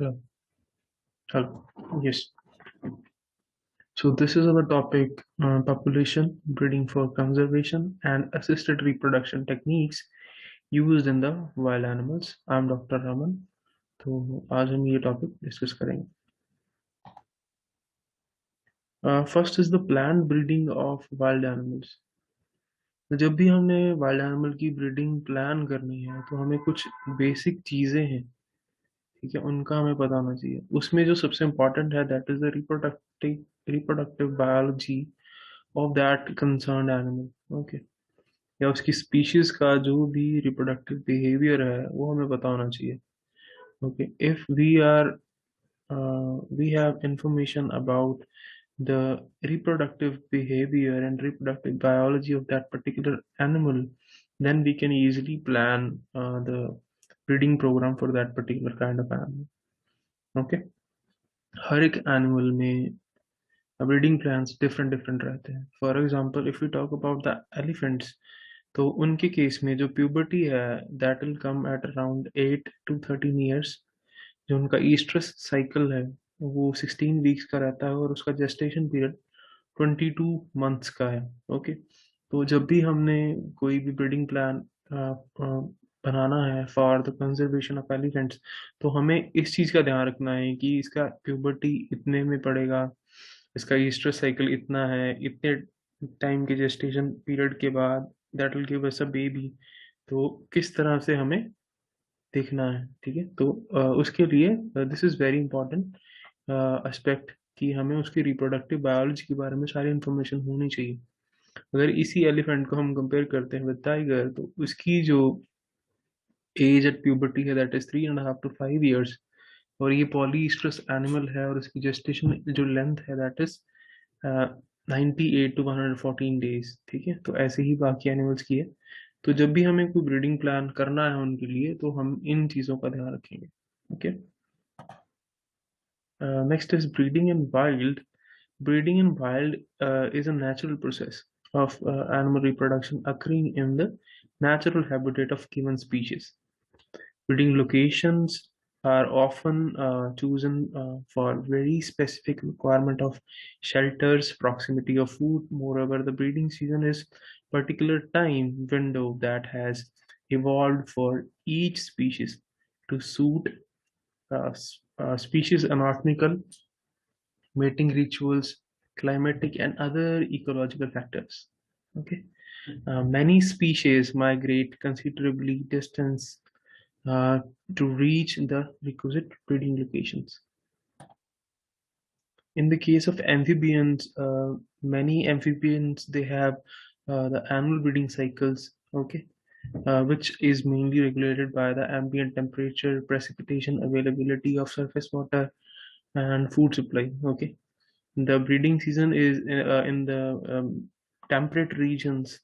Hello. Hello. Yes. So this is our topic: population, breeding for conservation, and assisted reproduction techniques used in the wild animals. I'm Dr. Raman. तो आज हम ये topic discuss करेंगे. First is the plan breeding of wild animals. तो जब भी हमने wild animal की ब्रीडिंग प्लान करनी है तो हमें कुछ बेसिक चीजें हैं, ठीक है, उनका हमें पता होना चाहिए. उसमें जो सबसे इम्पोर्टेंट है that is the reproductive biology of that concern animal. Okay. या उसकी स्पीशीज का जो भी रिप्रोडक्टिव बिहेवियर है वो हमें पता होना चाहिए. Okay. If we have information about the reproductive behavior and reproductive biology of that particular animal, then we can easily plan the breeding program for that particular kind of animal. Okay. हर एक animal में breeding plans different different रहते हैं. For example if you talk about the elephants, तो उनके case में जो puberty है that will come at around 8 to 13 years. जो उनका ईस्ट्रस साइकिल है वो 16 वीक्स का रहता है और उसका जेस्टेशन पीरियड 22 मंथ्स का है. ओके. तो जब भी हमने कोई भी ब्रीडिंग प्लान बनाना है for the conservation of elephants, तो हमें इस चीज़ का ध्यान रखना है कि इसका प्यूबर्टी इतने में पड़ेगा, इसका ईस्ट्रस साइकिल इतना है, इतने टाइम के जेस्टेशन पीरियड के बाद that will give us a baby. तो किस तरह से हमें देखना है, ठीक है. तो उसके लिए this is very important aspect कि हमें उसकी रिप्रोडक्टिव बायोलॉजी के बारे में सारी इन्फॉर्मेशन होनी चाहिए. अगर इसी एलिफेंट को हम कंपेयर करते हैं विद टाइगर, तो उसकी जो एज एट प्यूबर्टी है दैट इज 3.5 to 5 years. और ये पॉलीस्ट्रस एनिमल है और इसकी जेस्टेशन जो लेंथ है दैट इज 98 to 114 days. ठीक है. तो ऐसे ही बाकी एनिमल्स की है. तो जब भी हमें कोई ब्रीडिंग प्लान करना है उनके लिए तो हम इन चीज़ों का ध्यान रखेंगे. Okay. Next is breeding in wild. Breeding in wild is a natural process of animal reproduction occurring in the natural habitat of given species. Breeding locations are often chosen for very specific requirement of shelters, proximity of food. Moreover, the breeding season is particular time window that has evolved for each species to suit species anatomical, mating rituals, climatic, and other ecological factors. Okay. Many species migrate considerably distance uh, to reach the requisite breeding locations. In the case of amphibians, many amphibians they have the annual breeding cycles. Okay. Which is mainly regulated by the ambient temperature, precipitation, availability of surface water, and food supply. Okay. The breeding season is in the temperate regions,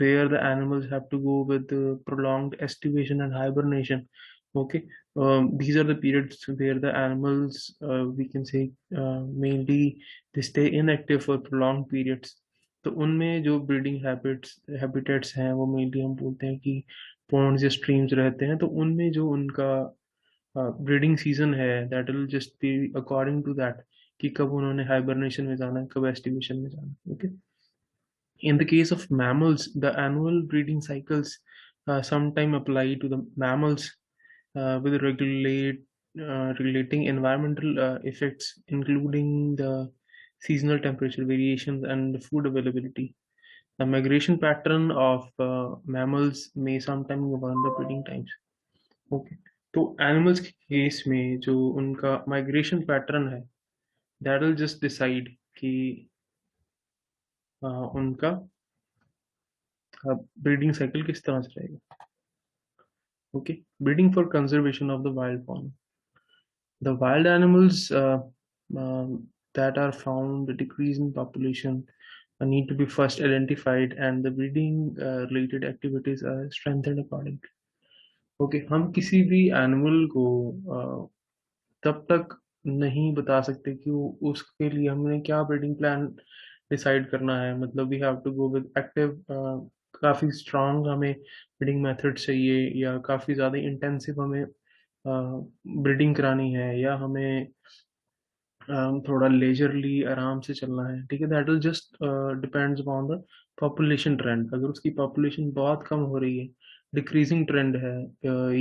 where the animals have to go with the prolonged estivation and hibernation. Okay. These are the periods where the animals, we can say, mainly they stay inactive for prolonged periods. तो उनमें जो breeding habitats हैं वो mainly हम बोलते हैं कि Pond's या स्ट्रीम्स रहते हैं. तो उनमें जो उनका ब्रीडिंग सीजन है that will just be according to that कि कब उन्होंने हाइबरनेशन में जाना है, कब एस्टिमेशन में जाना है. Okay. In the case of mammals, the annual breeding cycles sometime apply to the mammals with regulating environmental effects, including the seasonal temperature variations and food availability. The migration pattern of mammals may sometimes govern the breeding times. Okay. तो animals के case में जो उनका migration pattern है that will just decide कि उनका breeding cycle किस तरह से रहेगा. Okay. Breeding for conservation of the wild form. The wild animals that are found decrease in population need to be first identified and the breeding related activities are strengthened accordingly. Okay. हम किसी भी animal को तब तक नहीं बता सकते कि उसके लिए हमने क्या ब्रीडिंग प्लान डिसाइड करना है. मतलब we have to go with active, काफ़ी स्ट्रांग हमें ब्रीडिंग मेथड चाहिए या काफ़ी ज़्यादा इंटेंसिव हमें ब्रीडिंग करानी है या हमें थोड़ा लेजरली आराम से चलना है, ठीक है, that will just depends upon the population trend. अगर उसकी पॉपुलेशन बहुत कम हो रही है, डिक्रीजिंग ट्रेंड है,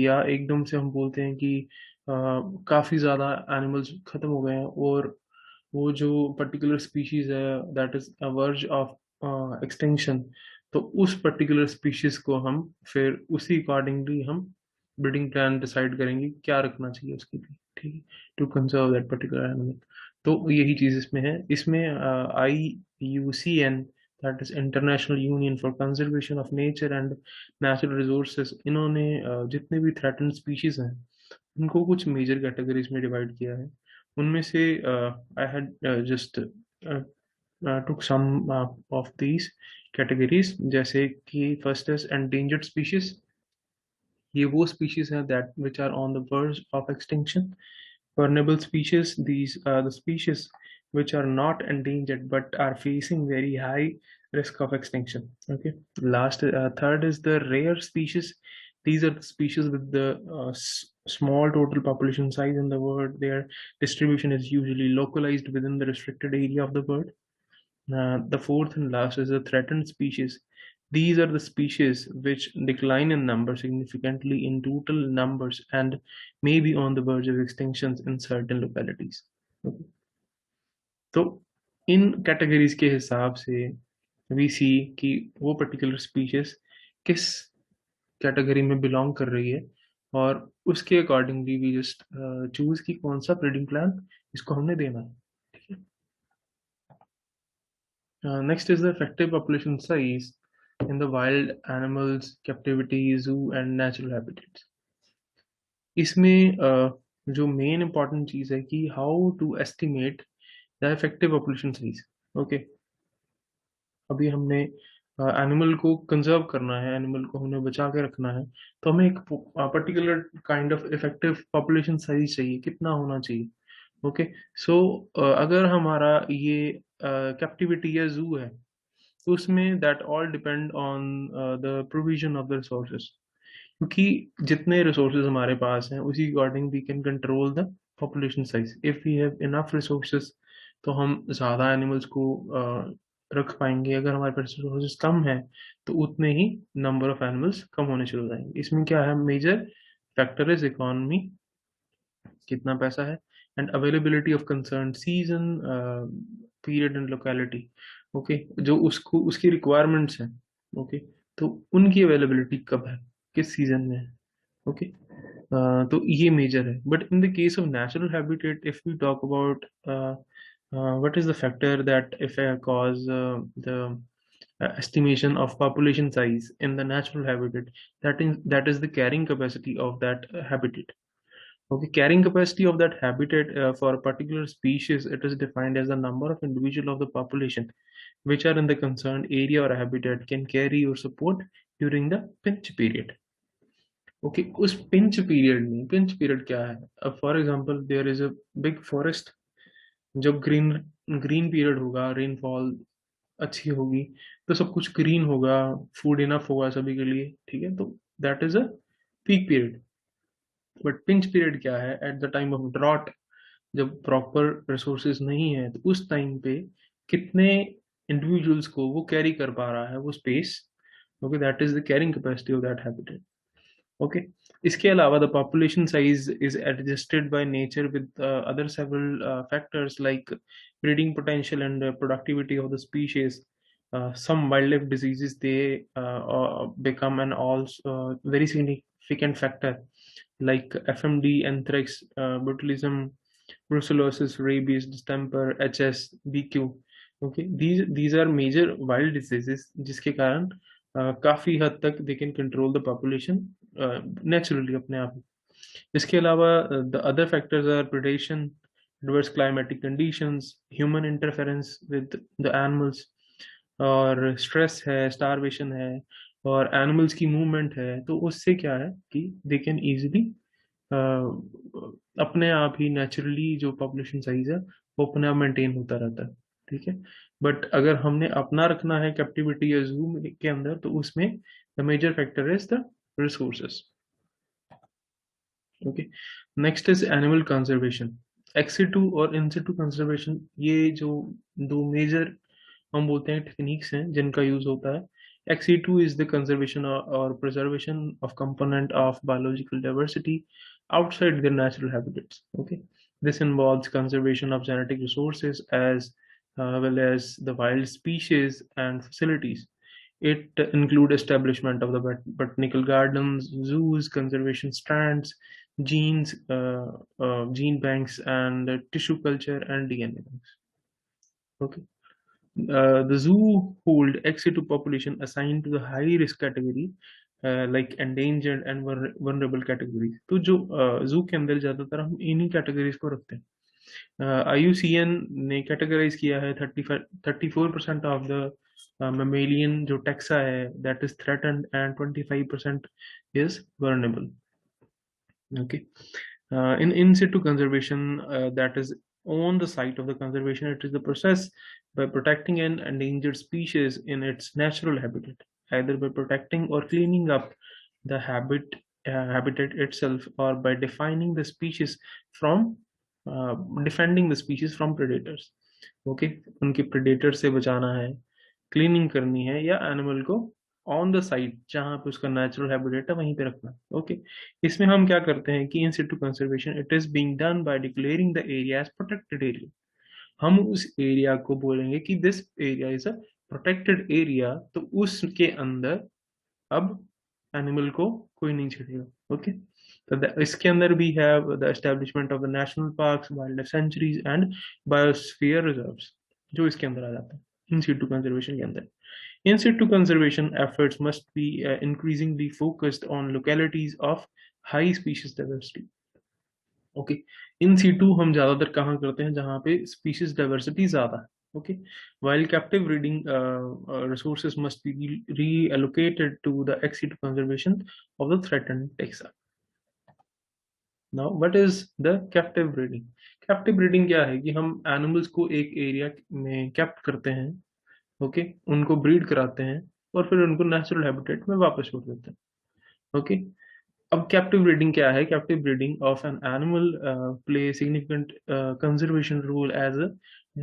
या एकदम से हम बोलते हैं कि काफ़ी ज़्यादा एनिमल्स ख़त्म हो गए हैं और वो जो पर्टिकुलर स्पीशीज है that is a verge of extinction, तो उस पर्टिकुलर स्पीशीज को हम फिर उसी अकॉर्डिंगली हम ब्रीडिंग प्लान डिसाइड करेंगे क्या रखना चाहिए उसके लिए, ठीक है, to conserve that particular animal. तो यही चीज़ इसमें है। इसमें IUCN, that is international union for conservation of nature and natural resources, इन्होंने जितने भी थ्रेटन्ड स्पीशीज हैं उनको कुछ मेजर कैटेगरीज में डिवाइड किया है। उनमें से I had just took some of these categories, जैसे कि फर्स्ट इज endangered species। ये वो species हैं that which are on the verge of extinction। Vulnerable species, these are the species which are not endangered but are facing very high risk of extinction, okay। Last third is the rare species। These are the species with the small total population size in the world. Their distribution is usually localized within the restricted area of the bird. The fourth and last is the threatened species. These are the species which decline in number significantly in total numbers and may be on the verge of extinctions in certain localities. Okay. तो इन categories के हिसाब से we सी कि वो particular species किस category में belong कर रही है, और उसके अकॉर्डिंगली वी जस्ट चूज कि कौन सा ब्रीडिंग प्लान इसको हमने देना है, ठीक है। Next is the effective population size in the wild animals, captivity, zoo and natural habitats. इसमें जो मेन इंपॉर्टेंट चीज है कि how to estimate the effective population size. Okay, अभी हमने एनिमल को कंजर्व करना है, एनिमल को हमने बचा के रखना है, तो हमें एक particular kind of effective population size चाहिए, कितना होना चाहिए। ओके, सो अगर हमारा ये कैप्टिविटी या जू है तो उसमें that all depend on the provision of the resources, क्योंकि जितने रिसोर्सेज हमारे पास हैं उसी according we can control the population size. If we have enough resources तो हम ज़्यादा एनिमल्स को रख पाएंगे, अगर हमारे पास रिसोर्सेज कम है तो उतने ही नंबर ऑफ एनिमल्स कम होने शुरू हो जाएंगे। इसमें क्या है, मेजर फैक्टर इज इकोनॉमी, कितना पैसा है, and availability of concern season, period and locality. Okay, जो उसको उसकी रिक्वायरमेंट्स हैं, ओके, तो उनकी अवेलेबिलिटी कब है, किस सीजन में है, ओके। तो ये मेजर है। But in the case of natural habitat, if we talk about what is the factor that if cause the estimation of population size in the natural habitat, that is the carrying capacity of that habitat. Okay, carrying capacity of that habitat for a particular species, it is defined as the number of individual of the population which are in the concerned area or habitat can carry or support during the pinch period. Okay, उस pinch period में, pinch period क्या है? अब for example, there is a big forest, जब green period होगा, rainfall अच्छी होगी, तो सब कुछ green होगा, food enough होगा सभी के लिए, ठीक है, तो that is a peak period। But pinch period क्या है, at the time of drought, जब प्रॉपर रिसोर्सेज नहीं है तो उस टाइम पे कितने इंडिविजुअल्स को वो कैरी कर पा रहा है वो space. Okay, that is the carrying capacity of that habitat. Okay, इसके अलावा the population size is adjusted by nature with other several factors like breeding potential and productivity of the species. Some wildlife diseases they become an also very significant factor like FMD, anthrax, botulism, brucellosis, rabies, distemper, HS, BQ। Okay, these are major wild diseases जिसके कारण काफी हद तक they can control the population naturally अपने आप ही। इसके अलावा the other factors are predation, adverse climatic conditions, human interference with the animals, और स्ट्रेस है, स्टारवेशन है, और एनिमल्स की मूवमेंट है, तो उससे क्या है कि दे कैन इजीली अपने आप ही नेचुरली जो पॉपुलेशन साइज है वो अपने आप मेंटेन होता रहता है, ठीक है। बट अगर हमने अपना रखना है कैप्टिविटी या जू के अंदर तो उसमें the major factor is the resources. Okay, next is animal conservation. Ex situ और इंसिटू कंजर्वेशन, ये जो दो मेजर हम बोलते हैं टेक्निक्स हैं जिनका यूज होता है। XE2 is the conservation or preservation of component of biological diversity outside their natural habitats. Okay, this involves conservation of genetic resources as well as the wild species and facilities. It include establishment of the botanical gardens, zoos, conservation strands, gene banks, and tissue culture and DNA banks. Okay. The zoo hold XA2 population assigned to the high risk category, like endangered and vulnerable categories. तो जो zoo के अंदर ज्यादातर हम इन्हीं categories को रखते हैं। IUCN ने कैटेगराइज किया है 34% ऑफ द mammalian जो टैक्सा है that is threatened and 25% is vulnerable. Okay. In situ conservation, that is on the site of the conservation, it is the process by protecting an endangered species in its natural habitat, either by protecting or cleaning up the habitat itself, or by defining the species from defending the species from predators. Okay, उनके predators से बचाना है, cleaning करनी है, या animal को on the site जहां पे उसका नेचुरल हैबिटेट है वहीं पे रखना। ओके, इसमें हम क्या करते हैं कि in situ conservation it is being done by declaring the area as protected area. हम उस एरिया को बोलेंगे कि this area is a protected area, तो उसके अंदर अब एनिमल को कोई नहीं छेड़ेगा। ओके, तो इसके अंदर भी have the establishment of the national parks, wild life sanctuaries and biosphere reserves, जो इसके अंदर आ जाता है इन सिटू कंजर्वेशन के अंदर। In situ conservation efforts must be increasingly focused on localities of high species diversity. Okay, in situ हम ज्यादातर कहाँ करते हैं जहाँ पे species diversity ज्यादा है. Okay, while captive breeding resources must be reallocated to the ex situ conservation of the threatened taxa. Now, what is the captive breeding? Captive breeding क्या है कि हम animals को एक area में kept करते हैं, ओके, उनको ब्रीड कराते हैं और फिर उनको नेचुरल हैबिटेट में वापस छोड़ देते हैं। ओके, अब कैप्टिव ब्रीडिंग क्या है? Captive breeding of an animal play significant conservation role as a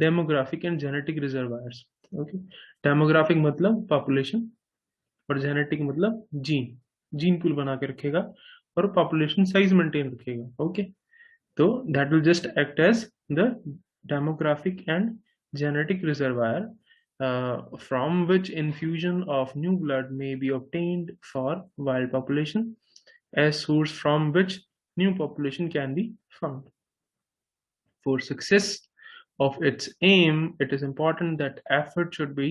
demographic and genetic reservoirs. Okay, demographic मतलब पॉपुलेशन और जेनेटिक मतलब जीन, जीन पूल बना के रखेगा और पॉपुलेशन साइज मेंटेन रखेगा। ओके, so that will just act as the demographic and genetic reservoir, from which infusion of new blood may be obtained for wild population, as source from which new population can be found. For success of its aim, it is important that effort should be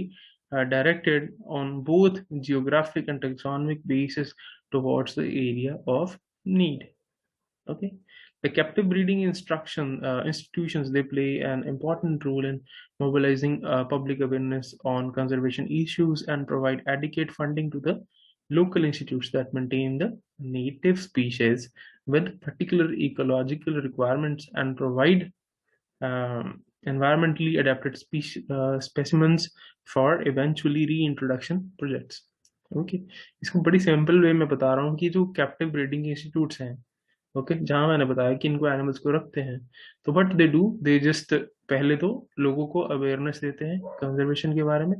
directed on both geographic and taxonomic basis towards the area of need. Okay, the captive breeding institutions, they play an important role in mobilizing public awareness on conservation issues and provide adequate funding to the local institutes that maintain the native species with particular ecological requirements and provide environmentally adapted specimens for eventually reintroduction projects. Okay, इसको बड़ी simple way में बता रहा हूँ कि जो captive breeding institutes हैं, okay, जहां मैंने बताया कि इनको एनिमल्स को रखते हैं, तो what they do, they just पहले तो लोगों को अवेयरनेस देते हैं कंजर्वेशन के बारे में।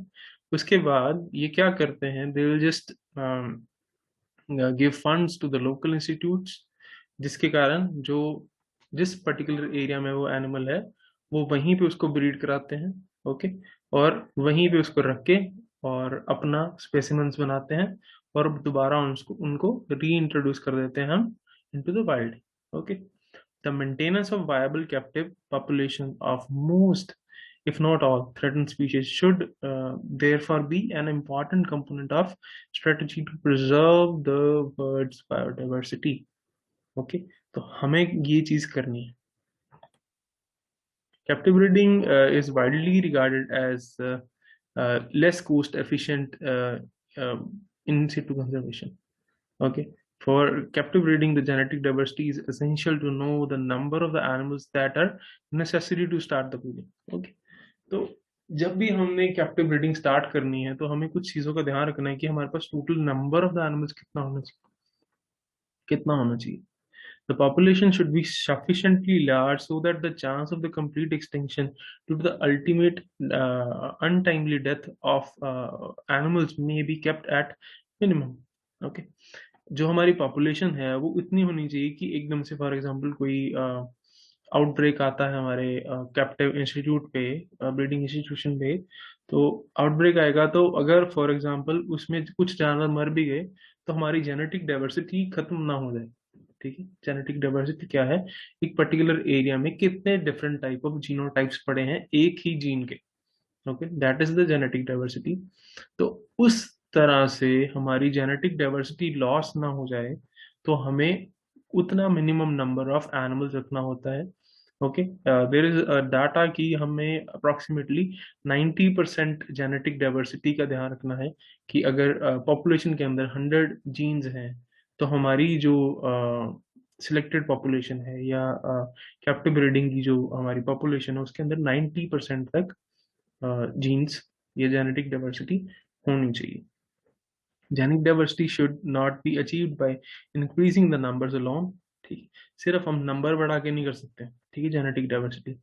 उसके बाद ये क्या करते हैं, they will just give funds to the local institutes, जिसके कारण जो जिस पर्टिकुलर एरिया में वो एनिमल है वो वहीं पे उसको ब्रीड कराते हैं। ओके, और वहीं पे उसको रख के और अपना स्पेसिमेंस बनाते हैं और दोबारा उनको री इंट्रोड्यूस कर देते हैं हम into the wild. Okay, the maintenance of viable captive population of most, if not all, threatened species should therefore be an important component of strategy to preserve the bird's biodiversity. Okay, तो हमें ये चीज करनी है। Captive breeding is widely regarded as less cost efficient in situ conservation. Okay, for captive breeding, the genetic diversity is essential to know the number of the animals that are necessary to start the breeding. Okay, तो जब भी हमने captive breeding start करनी है तो हमें कुछ चीजों का ध्यान रखना है कि हमारे पास total number of the animals कितना होना चाहिए, कितना होना चाहिए। The population should be sufficiently large so that the chance of the complete extinction due to the ultimate untimely death of animals may be kept at minimum. Okay, जो हमारी population है वो इतनी होनी चाहिए कि एकदम से फॉर एग्जांपल कोई आउटब्रेक आता है हमारे कैप्टिव इंस्टीट्यूट पे, ब्रीडिंग इंस्टीट्यूशन पे, तो आउटब्रेक आएगा तो अगर फॉर एग्जांपल उसमें कुछ जानवर मर भी गए तो हमारी जेनेटिक डाइवर्सिटी खत्म ना हो जाए। ठीक है, जेनेटिक डाइवर्सिटी क्या है, एक पर्टिकुलर एरिया में कितने डिफरेंट टाइप ऑफ जीनोटाइप्स पड़े हैं एक ही जीन के। Okay, that is the genetic diversity. तो उस तरह से हमारी जेनेटिक डाइवर्सिटी लॉस ना हो जाए तो हमें उतना मिनिमम नंबर ऑफ एनिमल्स रखना होता है। ओके, देर इज डाटा कि हमें अप्रोक्सीमेटली 90% जेनेटिक डाइवर्सिटी का ध्यान रखना है कि अगर पॉपुलेशन के अंदर 100 जीन्स हैं तो हमारी जो सिलेक्टेड पॉपुलेशन है या कैप्टिव ब्रीडिंग की जो हमारी पॉपुलेशन है उसके अंदर 90% तक जीन्स या जेनेटिक डाइवर्सिटी होनी चाहिए। Genetic diversity should not be achieved by increasing the numbers alone. ठीक, सिर्फ हम नंबर बढ़ा के नहीं कर सकते। ठीक है, जेनेटिक डाइवर्सिटी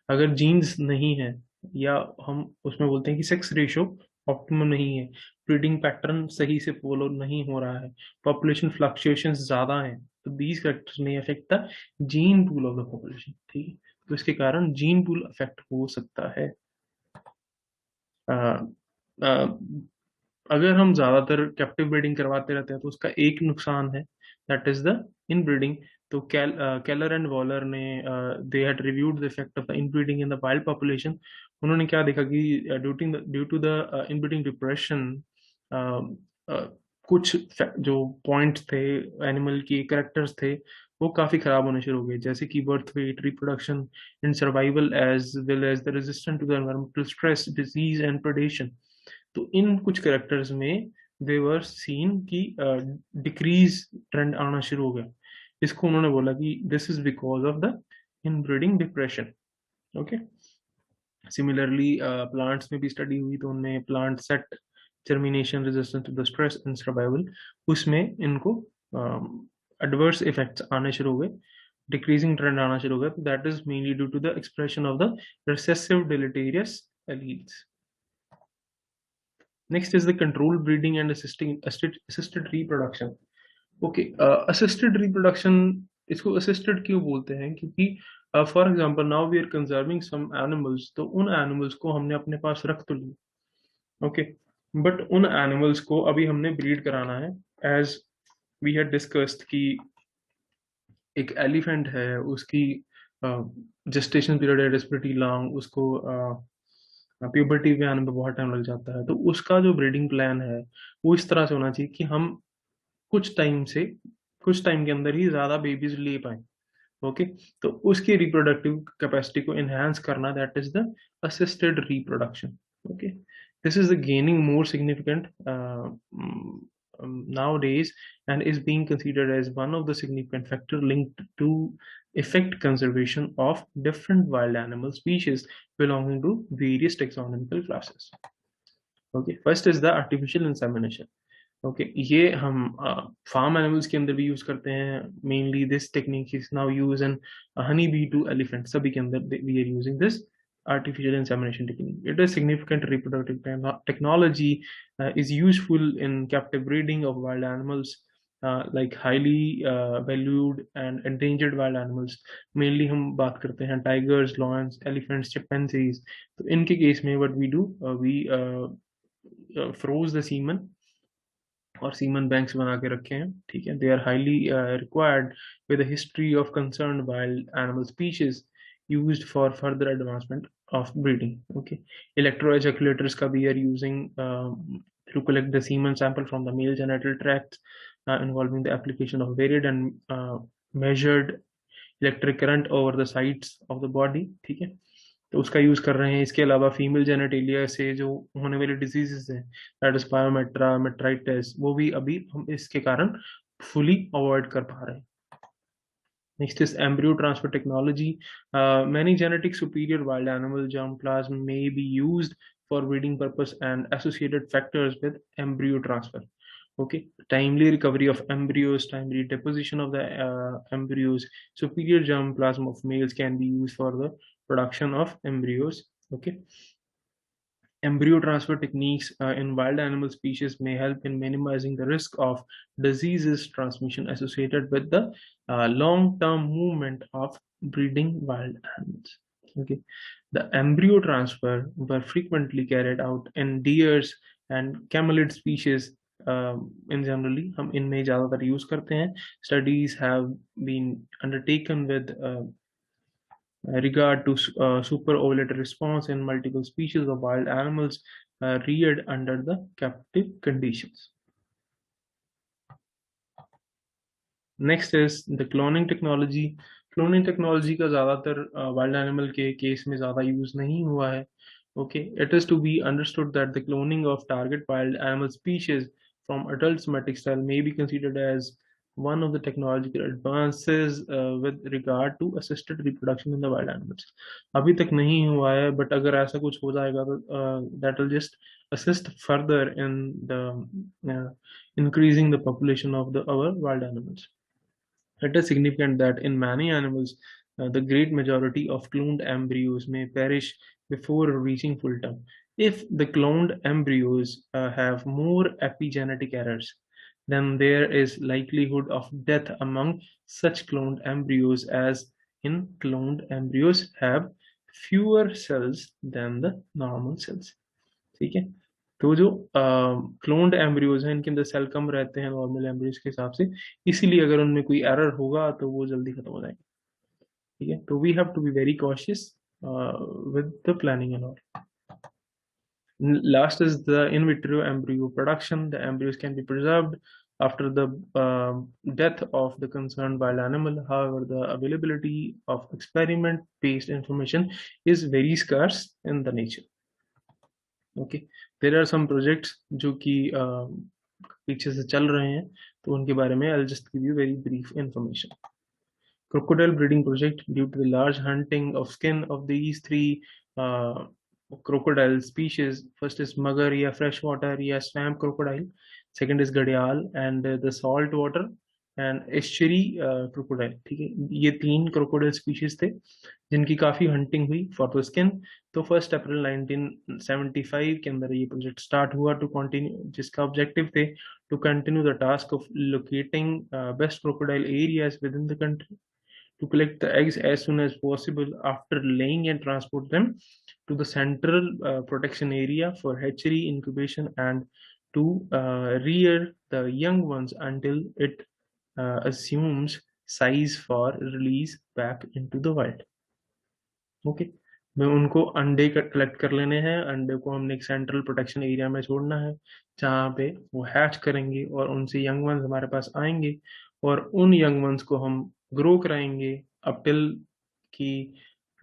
अगर जीन्स नहीं है या हम उसमें बोलते हैं कि सेक्स रेशियो ऑप्टिमम नहीं है, ब्रीडिंग पैटर्न सही से फॉलो नहीं हो रहा है, पॉपुलेशन फ्लक्चुएशंस ज्यादा हैं, तो these factors may affect the gene pool of the population. ठीक है, तो इसके कारण जीन पूल अफेक्ट हो सकता है। अ, अ, अगर हम ज्यादातर कैप्टिव ब्रीडिंग करवाते रहते हैं तो उसका एक नुकसान है, दैट इज द इनब्रीडिंग। तो केलर एंड वॉलर ने they had reviewed the effect of the inbreeding in the wild population. उन्होंने क्या देखा कि due to the inbreeding depression कुछ जो पॉइंट्स थे, एनिमल की करेक्टर्स थे, वो काफी खराब होने शुरू हो गए, जैसे कि birth weight, reproduction in survival as well as the resistant to the environmental stress, disease and predation. तो इन कुछ करेक्टर्स में दे वर सीन की डिक्रीज ट्रेंड आना शुरू हो गया। इसको उन्होंने बोला कि this is because of the inbreeding depression. Okay, similarly plants में भी स्टडी हुई तो उनमें plant set germination, resistance to the stress and survival, उसमें इनको एडवर्स इफेक्ट्स आने शुरू हो गए, डिक्रीजिंग ट्रेंड आना शुरू हो गया। That is mainly due to the expression of the recessive deleterious alleles. Next is the controlled breeding and assisted reproduction. Okay, assisted reproduction, इसको assisted क्यों बोलते हैं, क्योंकि for example now we are conserving some animals, तो उन animals को हमने अपने पास रख तो लिया। ओके, बट उन एनिमल्स को अभी हमने ब्रीड कराना है। एज वी हैड डिस्कस्ड कि एक एलिफेंट है, उसकी gestation period is pretty long, उसको प्यूबर्टी पे आने में बहुत टाइम लग जाता है, तो उसका जो ब्रीडिंग प्लान है वो इस तरह से होना चाहिए कि हम कुछ टाइम से कुछ टाइम के अंदर ही ज्यादा बेबीज ले पाए। ओके, तो उसकी रिप्रोडक्टिव कैपेसिटी को एनहांस करना, that is the assisted reproduction. Okay, this is the gaining more significant nowadays and is being considered as one of the significant factor linked to effect conservation of different wild animal species belonging to various taxonomical classes. Okay, first is the artificial insemination. Okay, ये हम farm animals के अंदर भी use करते हैं। Mainly this technique is now use in honey bee to elephant, सभी के अंदर we are using this artificial insemination technique. It is significant reproductive technology, is useful in captive breeding of wild animals, like highly valued and endangered wild animals. Mainly हम बात करते हैं tigers, lions, elephants, chimpanzees. तो इनके case में what we do, we froze the semen और semen banks बना के रखे हैं। ठीक है, they are highly required with history of concern wild animal species used for further advancement of breeding. Okay, electro ejaculators का भी are using to collect the semen sample from the male genital tract, involving the application of varied and measured electric current over the sides of the body। ठीक है, तो उसका use कर रहे हैं। इसके अलावा फीमेल जेनेटेलिया से जो होने वाले डिजीजेस हैं, दैट इज पायोमेट्रा, मेट्राइटिस, वो भी अभी हम इसके कारण फुली अवॉइड कर पा रहे हैं। Next is embryo transfer technology. Many genetic superior wild animal germplasm may be used for breeding purpose and associated factors with embryo transfer. Okay, timely recovery of embryos, timely deposition of the embryos, superior germplasm of males can be used for the production of embryos. Okay, embryo transfer techniques in wild animal species may help in minimizing the risk of diseases transmission associated with the long-term movement of breeding wild animals. Okay, the embryo transfer were frequently carried out in deers and camelid species. In generally हम इनमें ज़्यादातर use करते हैं. Studies have been undertaken with regard to super-ovulated response in multiple species of wild animals reared under the captive conditions. Next is the cloning technology. Cloning technology का ज़्यादातर wild animal के case में ज़्यादा use नहीं हुआ है. Okay, it is to be understood that the cloning of target wild animal species from adult somatic cell may be considered as one of the technological advances with regard to assisted reproduction in the wild animals. अभी तक नहीं हुआ है, but अगर ऐसा कुछ हो जाएगा तो that will just assist further in the uh, increasing the population of the our wild animals. It is significant that in many animals, the great majority of cloned embryos may perish before reaching full term. If the cloned embryos have more epigenetic errors, then there is likelihood of death among such cloned embryos as in cloned embryos have fewer cells than the normal cells. ठीक है, तो जो cloned embryos हैं इनके अंदर cell कम रहते हैं normal embryos के हिसाब से, इसीलिए अगर उनमें कोई एरर होगा तो वो जल्दी खत्म हो जाएंगे. ठीक है, तो we have to be very cautious with the planning and all. Last is the in vitro embryo production. The embryos can be preserved after the death of the concerned wild animal. However, the availability of experiment-based information is very scarce in the nature. Okay, there are some projects जो कि पीछे से चल रहे हैं, तो उनके बारे में I just give you very brief information. Crocodile breeding project. Due to the large hunting of skin of these three crocodile species, first is mugger या freshwater या swamp crocodile, second is घड़ियाल and the salt water and estuary crocodile. ठीक है, ये तीन crocodile species थे जिनकी काफी हंटिंग हुई फॉर द स्किन. तो 1 अप्रैल 1975 के अंदर ये प्रोजेक्ट स्टार्ट हुआ टू कंटिन्यू, जिसका ऑब्जेक्टिव थे to continue the task of locating best crocodile areas within the country, to collect the eggs as soon as possible after laying and transport them to the central protection area for hatchery incubation and to rear the young ones until it assumes size for release back into the wild. Okay, मैं उनको अंडे collect कर लेने हैं, अंडे को हमने एक सेंट्रल प्रोटेक्शन एरिया में छोड़ना है जहाँ पे वो हैच करेंगे और उनसे यंग वंस हमारे पास आएंगे और उन यंग वंस को हम ग्रो कराएंगे अप टिल कि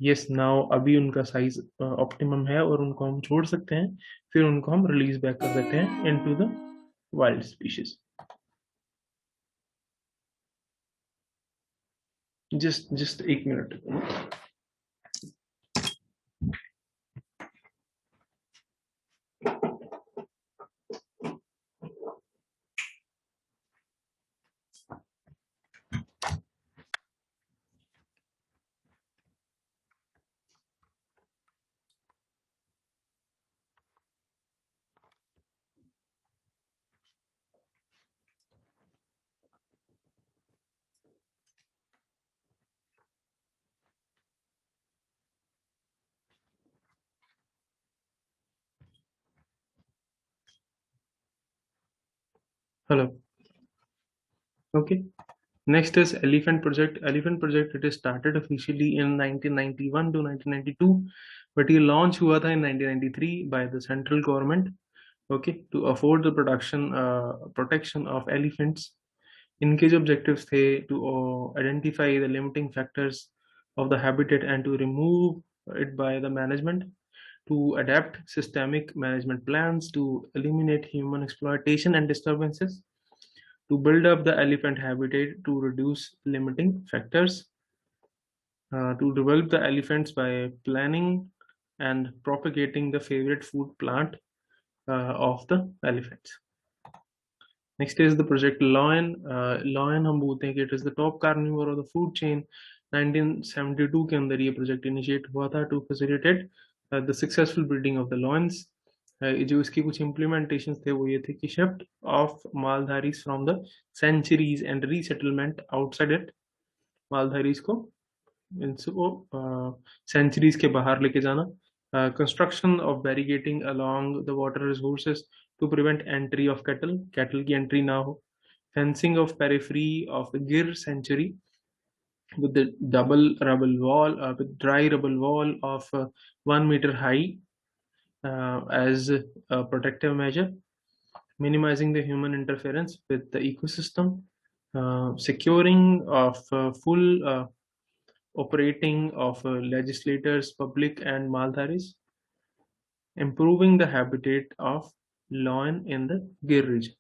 यस नाउ अभी उनका साइज ऑप्टिमम है और उनको हम छोड़ सकते हैं, फिर उनको हम रिलीज बैक कर देते हैं into the wild species. Just एक minute. Hello. Okay. Next is Elephant Project. Elephant Project, it is started officially in 1991 to 1992, but ये launch हुआ था in 1993 by the central government, okay, to afford the protection of elephants. इनके जो objectives थे to identify the limiting factors of the habitat and to remove it by the management, to adapt systemic management plans, to eliminate human exploitation and disturbances, to build up the elephant habitat to reduce limiting factors, to develop the elephants by planning and propagating the favorite food plant of the elephants. Next is the project Lion. Lion हम बोलते हैं कि it is the top carnivore of the food chain. 1972 के अंदर ये project initiate हुआ था to facilitate the successful breeding of the lions. जो इसकी कुछ implementations थे वो ये थे कि shift of मालधारीज from the sanctuaries and resettlement outside it. मालधारीज को इनको सेंचुरीज के बाहर लेके जाना. Construction of barricading along the water resources to prevent entry of cattle की एंट्री ना हो. Fencing of periphery of the Gir sanctuary with the double rubble wall, with dry rubble wall of 1 meter high as a protective measure, minimizing the human interference with the ecosystem, securing of full operating of legislators, public and Maldharis, improving the habitat of lion in the Gir region.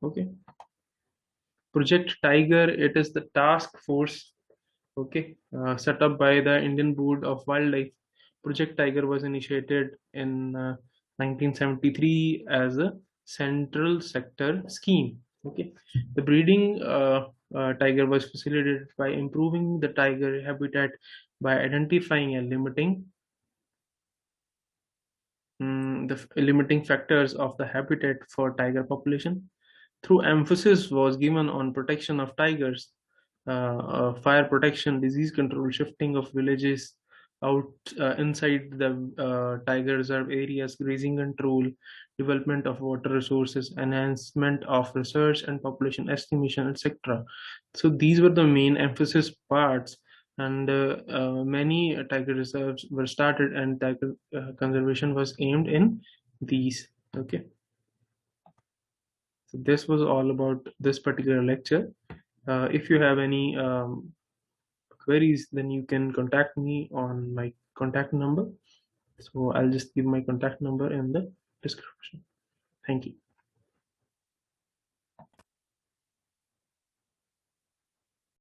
Okay. Project Tiger, it is the task force, okay, set up by the Indian Board of Wildlife. Project Tiger was initiated in 1973 as a central sector scheme. Okay, the breeding tiger was facilitated by improving the tiger habitat by identifying and limiting factors of the habitat for tiger population. Through emphasis was given on protection of tigers, fire protection, disease control, shifting of villages out inside the tiger reserve areas, grazing control, development of water resources, enhancement of research and population estimation, etc. So these were the main emphasis parts, and many tiger reserves were started, and tiger conservation was aimed in these. Okay. So this was all about this particular lecture. If you have any queries, then you can contact me on my contact number. So I'll just give my contact number in the description. Thank you.